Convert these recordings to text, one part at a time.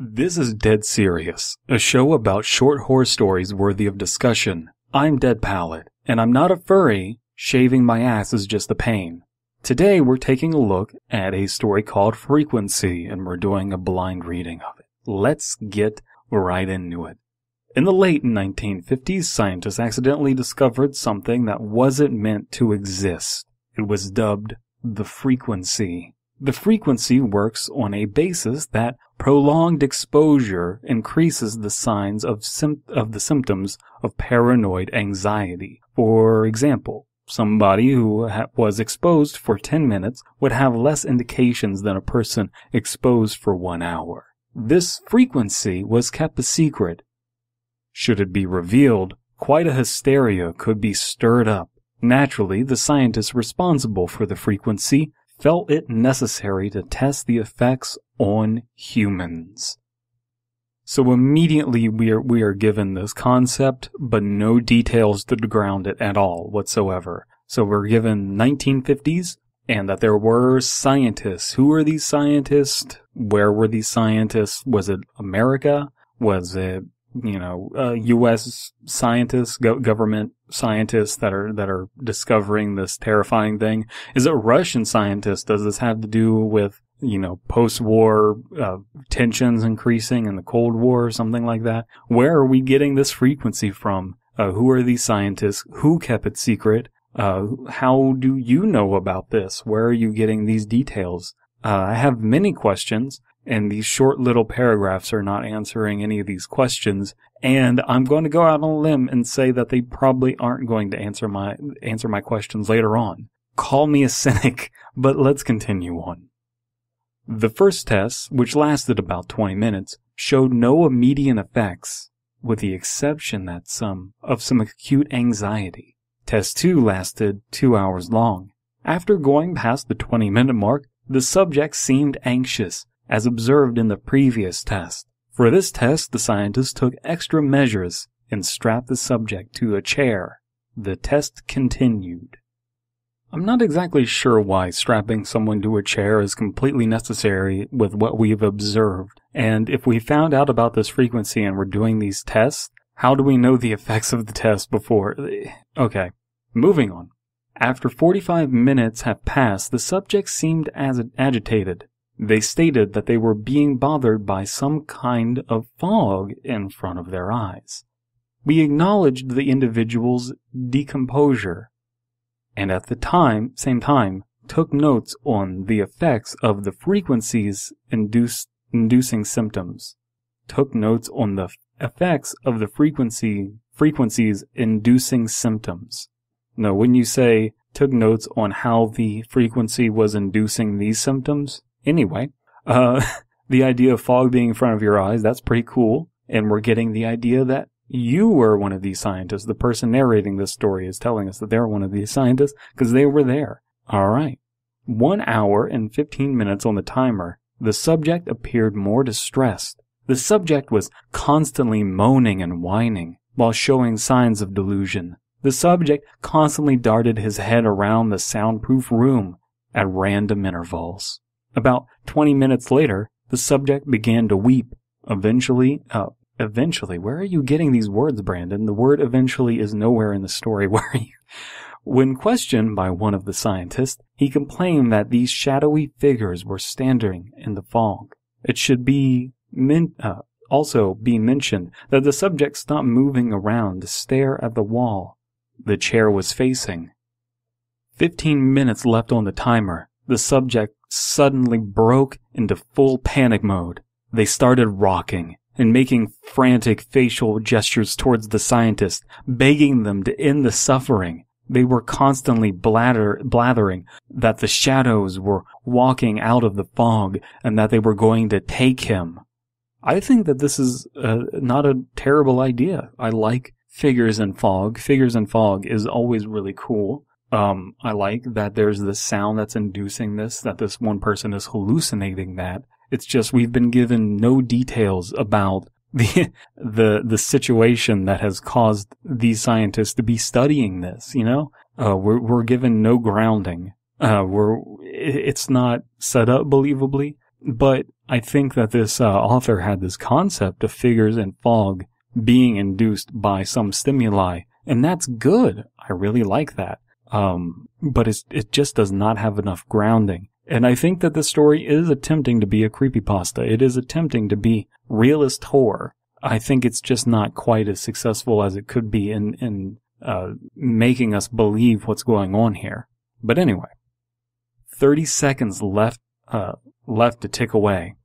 This is Dead Serious, a show about short horror stories worthy of discussion. I'm Dead Palette, and I'm not a furry. Shaving my ass is just a pain. Today we're taking a look at a story called Frequency, and we're doing a blind reading of it. Let's get right into it. In the late 1950s, scientists accidentally discovered something that wasn't meant to exist. It was dubbed the frequency. The frequency works on a basis that prolonged exposure increases the signs of the symptoms of paranoid anxiety. For example, somebody who was exposed for 10 minutes would have less indications than a person exposed for 1 hour. This frequency was kept a secret. Should it be revealed, quite a hysteria could be stirred up. Naturally, the scientists responsible for the frequency felt it necessary to test the effects on humans. So immediately we are given this concept, but no details to ground it at all whatsoever. So we're given 1950s, and that there were scientists. Who were these scientists? Where were these scientists? Was it America? Was it, U.S. scientists, government scientists that are discovering this terrifying thing? Is it Russian scientists? Does this have to do with, post-war tensions increasing in the Cold War or something like that? Where are we getting this frequency from? Who are these scientists? Who kept it secret? How do you know about this? Where are you getting these details? I have many questions, and these short little paragraphs are not answering any of these questions, and I'm going to go out on a limb and say that they probably aren't going to answer my questions later on. Call me a cynic, but let's continue on. The first test, which lasted about 20 minutes, showed no immediate effects, with the exception that some acute anxiety. Test 2 lasted 2 hours long. After going past the 20-minute mark, the subject seemed anxious, as observed in the previous test. For this test, the scientists took extra measures and strapped the subject to a chair. The test continued. I'm not exactly sure why strapping someone to a chair is completely necessary with what we've observed. And if we found out about this frequency and we're doing these tests, how do we know the effects of the test before? Okay, moving on. After 45 minutes have passed, the subject seemed agitated. They stated that they were being bothered by some kind of fog in front of their eyes. We acknowledged the individual's decomposure, and at the same time, took notes on the effects of the frequencies inducing symptoms. Took notes on the effects of the frequencies inducing symptoms. No, when you say took notes on how the frequency was inducing these symptoms, anyway, the idea of fog being in front of your eyes, that's pretty cool. And we're getting the idea that you were one of these scientists. The person narrating this story is telling us that they're one of these scientists because they were there. All right. 1 hour and 15 minutes on the timer. The subject appeared more distressed. The subject was constantly moaning and whining while showing signs of delusion. The subject constantly darted his head around the soundproof room at random intervals. About 20 minutes later, the subject began to weep. Eventually, where are you getting these words, Brandon? The word eventually is nowhere in the story. Where are you? When questioned by one of the scientists, he complained that these shadowy figures were standing in the fog. It should also be mentioned that the subject stopped moving around to stare at the wall the chair was facing. 15 minutes left on the timer. The subject suddenly broke into full panic mode. They started rocking and making frantic facial gestures towards the scientist, begging them to end the suffering. They were constantly blathering that the shadows were walking out of the fog and that they were going to take him. I think that this is not a terrible idea. I like figures in fog. Figures in fog is always really cool. I like that there's this sound that's inducing this, that this one person is hallucinating that. It's just we've been given no details about the situation that has caused these scientists to be studying this, We're given no grounding. It's not set up believably. But I think that this author had this concept of figures in fog being induced by some stimuli, and that's good. I really like that. But it just does not have enough grounding. And I think that the story is attempting to be a creepypasta. It is attempting to be realist horror. I think it's just not quite as successful as it could be in making us believe what's going on here. But anyway, 30 seconds left to tick away.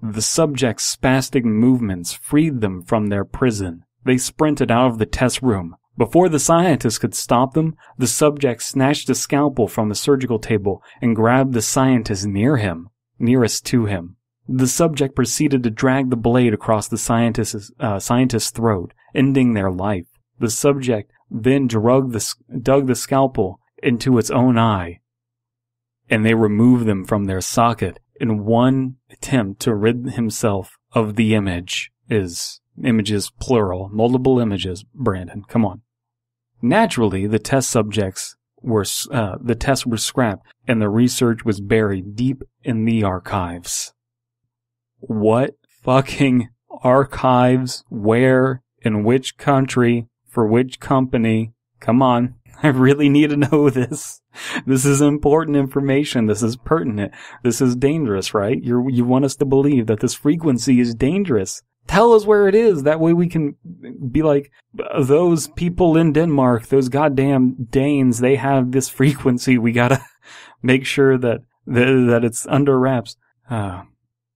The subject's spastic movements freed them from their prison. They sprinted out of the test room. Before the scientist could stop them, the subject snatched a scalpel from the surgical table and grabbed the scientist nearest to him. The subject proceeded to drag the blade across the scientist's throat, ending their life. The subject then dug the scalpel into its own eye, and they removed them from their socket in one attempt to rid himself of the images plural, multiple images, Brandon, come on. Naturally, the test were scrapped, and the research was buried deep in the archives. What fucking archives? Where? In which country? For which company? Come on. I really need to know this. This is important information. This is pertinent. This is dangerous, right? You want us to believe that this frequency is dangerous. Tell us where it is. That way we can be like, those people in Denmark, those goddamn Danes, they have this frequency. We gotta make sure that it's under wraps. I'll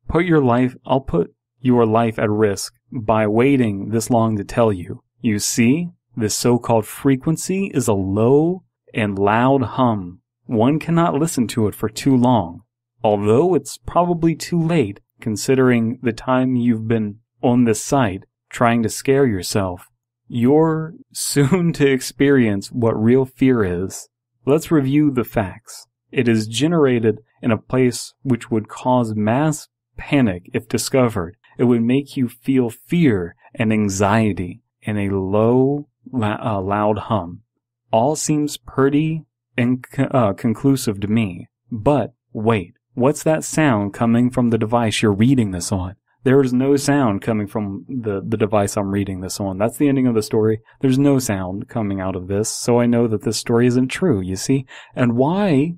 put your life at risk by waiting this long to tell you. You see, this so-called frequency is a low and loud hum. One cannot listen to it for too long. Although it's probably too late, considering the time you've been on this site, trying to scare yourself. You're soon to experience what real fear is. Let's review the facts. It is generated in a place which would cause mass panic if discovered. It would make you feel fear and anxiety in a low, loud hum. All seems pretty conclusive to me. But wait, what's that sound coming from the device you're reading this on? There is no sound coming from the device I'm reading this on. That's the ending of the story. There's no sound coming out of this, so I know that this story isn't true, you see? And why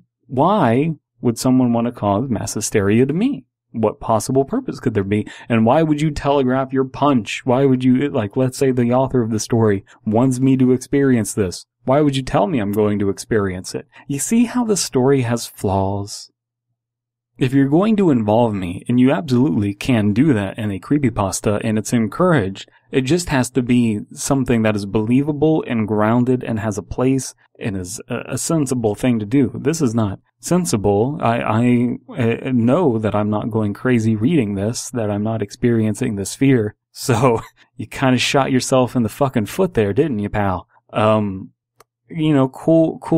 would someone want to cause mass hysteria to me? What possible purpose could there be? And why would you telegraph your punch? Why would you, let's say the author of the story wants me to experience this. Why would you tell me I'm going to experience it? You see how the story has flaws? If you're going to involve me, and you absolutely can do that in a creepypasta, and it's encouraged, it just has to be something that is believable and grounded and has a place and is a sensible thing to do. This is not sensible. I know that I'm not going crazy reading this, that I'm not experiencing this fear. So you kind of shot yourself in the fucking foot there, didn't you, pal? Cool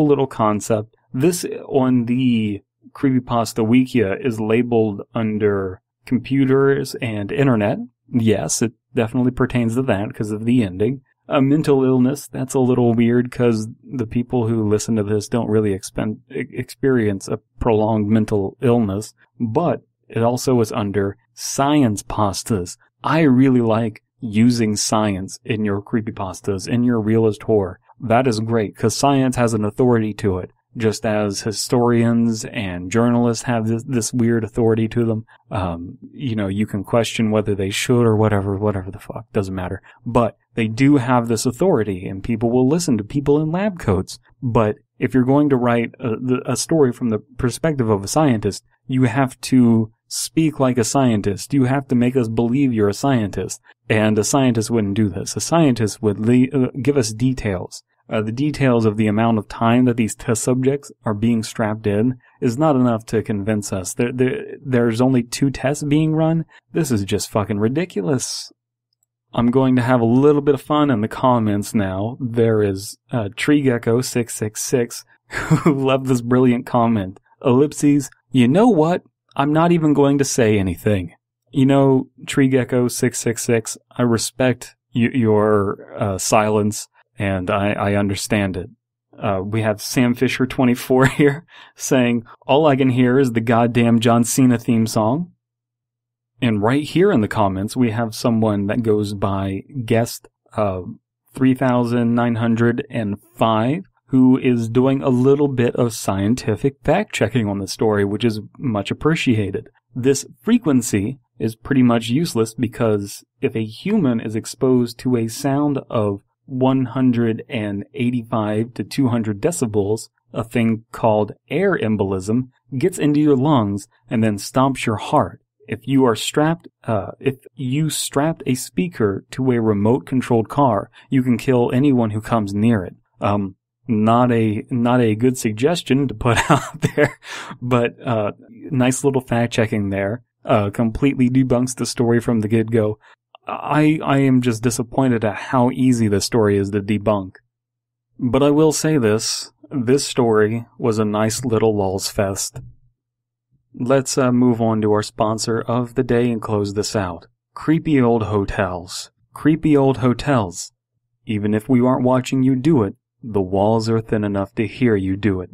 little concept. This on the Creepypasta Wikia is labeled under computers and internet. Yes, it definitely pertains to that because of the ending. A mental illness, that's a little weird because the people who listen to this don't really experience a prolonged mental illness. But it also is under science pastas. I really like using science in your creepypastas, in your realist horror. That is great because science has an authority to it. Just as historians and journalists have this weird authority to them. You can question whether they should or whatever the fuck, doesn't matter. But they do have this authority, and people will listen to people in lab coats. But if you're going to write a story from the perspective of a scientist, you have to speak like a scientist. You have to make us believe you're a scientist. And a scientist wouldn't do this. A scientist would give us details. The details of the amount of time that these test subjects are being strapped in is not enough to convince us. There's only 2 tests being run. This is just fucking ridiculous. I'm going to have a little bit of fun in the comments now. There is TreeGecko666 who left this brilliant comment. Ellipses, you know what? I'm not even going to say anything. TreeGecko666, I respect your silence. And I understand it. We have Sam Fisher 24 here saying, all I can hear is the goddamn John Cena theme song. And right here in the comments, we have someone that goes by guest 3905, who is doing a little bit of scientific fact-checking on the story, which is much appreciated. This frequency is pretty much useless because if a human is exposed to a sound of 185 to 200 decibels, a thing called air embolism gets into your lungs and then stomps your heart. If you strapped a speaker to a remote-controlled car, you can kill anyone who comes near it. Not a good suggestion to put out there, but nice little fact-checking there. Completely debunks the story from the get-go. I am just disappointed at how easy the story is to debunk. But I will say this story was a nice little lulz fest. Let's move on to our sponsor of the day and close this out. Creepy old hotels. Creepy old hotels. Even if we aren't watching you do it, the walls are thin enough to hear you do it.